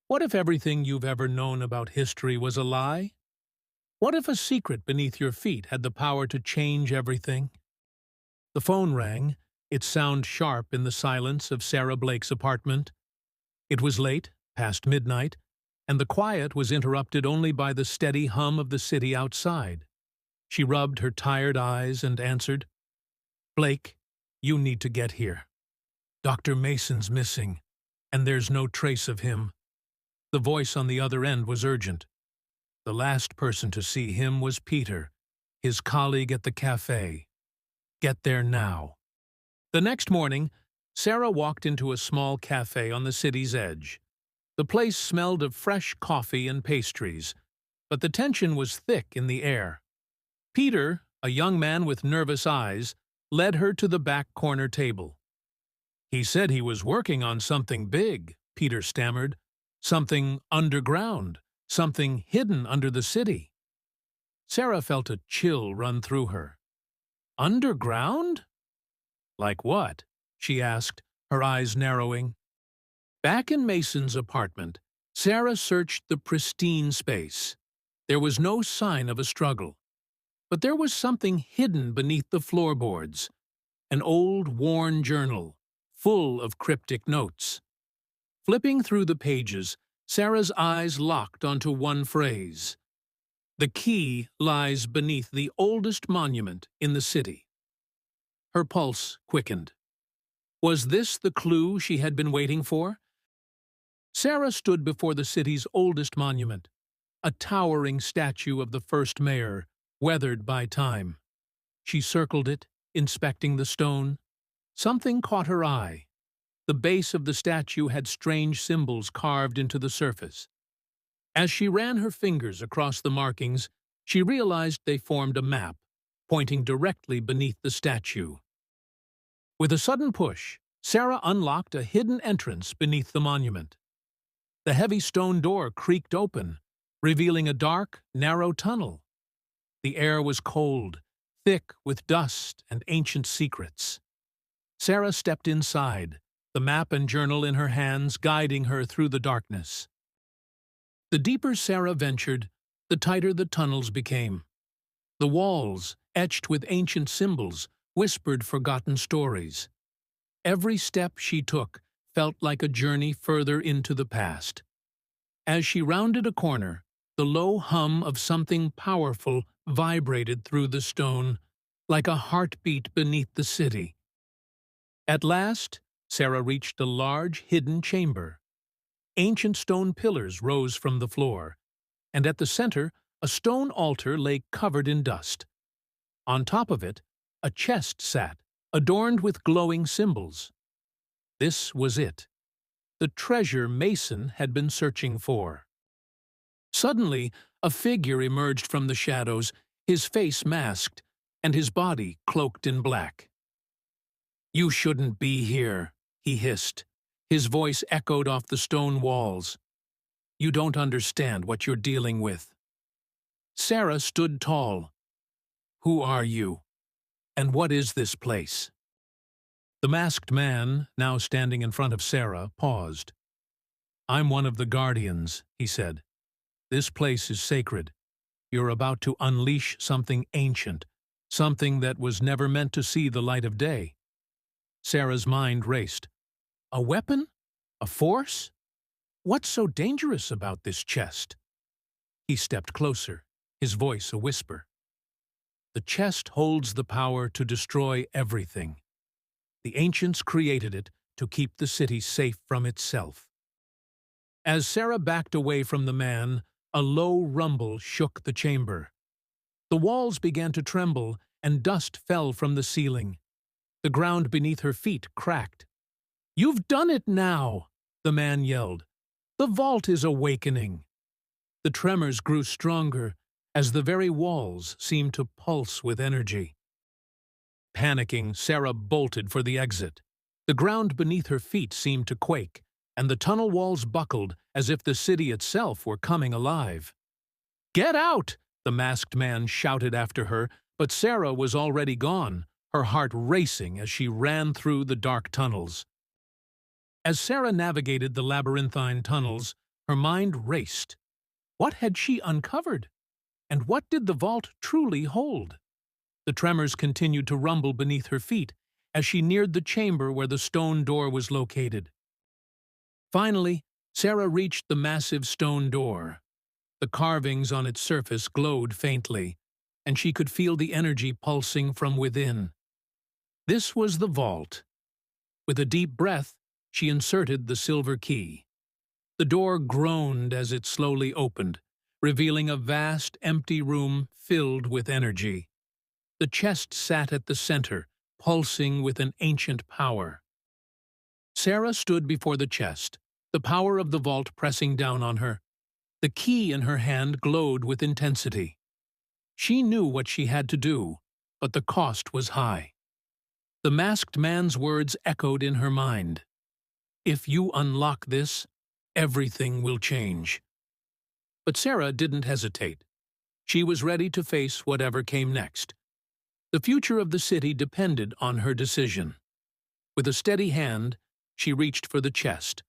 What if everything you've ever known about history was a lie? What if a secret beneath your feet had the power to change everything? The phone rang, its sound sharp in the silence of Sarah Blake's apartment. It was late, past midnight, and the quiet was interrupted only by the steady hum of the city outside. She rubbed her tired eyes and answered, "Blake, you need to get here. Dr. Mason's missing, and there's no trace of him." The voice on the other end was urgent. The last person to see him was Peter, his colleague at the cafe. Get there now. The next morning, Sarah walked into a small cafe on the city's edge. The place smelled of fresh coffee and pastries, but the tension was thick in the air. Peter, a young man with nervous eyes, led her to the back corner table. "He said he was working on something big," Peter stammered. "Something underground, something hidden under the city." Sarah felt a chill run through her. "Underground? Like what?" she asked, her eyes narrowing. Back in Mason's apartment, Sarah searched the pristine space. There was no sign of a struggle. But there was something hidden beneath the floorboards, an old, worn journal, full of cryptic notes. Flipping through the pages, Sarah's eyes locked onto one phrase. "The key lies beneath the oldest monument in the city." Her pulse quickened. Was this the clue she had been waiting for? Sarah stood before the city's oldest monument, a towering statue of the first mayor, weathered by time. She circled it, inspecting the stone. Something caught her eye. The base of the statue had strange symbols carved into the surface. As she ran her fingers across the markings, she realized they formed a map, pointing directly beneath the statue. With a sudden push, Sarah unlocked a hidden entrance beneath the monument. The heavy stone door creaked open, revealing a dark, narrow tunnel. The air was cold, thick with dust and ancient secrets. Sarah stepped inside, the map and journal in her hands guiding her through the darkness. The deeper Sarah ventured, the tighter the tunnels became. The walls, etched with ancient symbols, whispered forgotten stories. Every step she took felt like a journey further into the past. As she rounded a corner, the low hum of something powerful vibrated through the stone, like a heartbeat beneath the city. At last, Sarah reached a large, hidden chamber. Ancient stone pillars rose from the floor, and at the center, a stone altar lay covered in dust. On top of it, a chest sat, adorned with glowing symbols. This was it, the treasure Mason had been searching for. Suddenly, a figure emerged from the shadows, his face masked, and his body cloaked in black. "You shouldn't be here," he hissed. His voice echoed off the stone walls. "You don't understand what you're dealing with." Sarah stood tall. "Who are you? And what is this place?" The masked man, now standing in front of Sarah, paused. "I'm one of the guardians," he said. "This place is sacred. You're about to unleash something ancient, something that was never meant to see the light of day." Sarah's mind raced. A weapon? A force? What's so dangerous about this chest? He stepped closer, his voice a whisper. "The chest holds the power to destroy everything. The ancients created it to keep the city safe from itself." As Sarah backed away from the man, a low rumble shook the chamber. The walls began to tremble, and dust fell from the ceiling. The ground beneath her feet cracked. "You've done it now!" the man yelled. "The vault is awakening." The tremors grew stronger as the very walls seemed to pulse with energy. Panicking, Sarah bolted for the exit. The ground beneath her feet seemed to quake, and the tunnel walls buckled as if the city itself were coming alive. "Get out!" the masked man shouted after her, but Sarah was already gone, her heart racing as she ran through the dark tunnels. As Sarah navigated the labyrinthine tunnels, Her mind raced. What had she uncovered? And what did the vault truly hold? The tremors continued to rumble beneath her feet as she neared the chamber where the stone door was located. Finally, Sarah reached the massive stone door. The carvings on its surface glowed faintly, and she could feel the energy pulsing from within. This was the vault. With a deep breath, she inserted the silver key. The door groaned as it slowly opened, revealing a vast, empty room filled with energy. The chest sat at the center, pulsing with an ancient power. Sarah stood before the chest, the power of the vault pressing down on her. The key in her hand glowed with intensity. She knew what she had to do, but the cost was high. The masked man's words echoed in her mind. If you unlock this, everything will change. But Sarah didn't hesitate. She was ready to face whatever came next. The future of the city depended on her decision. With a steady hand, she reached for the chest.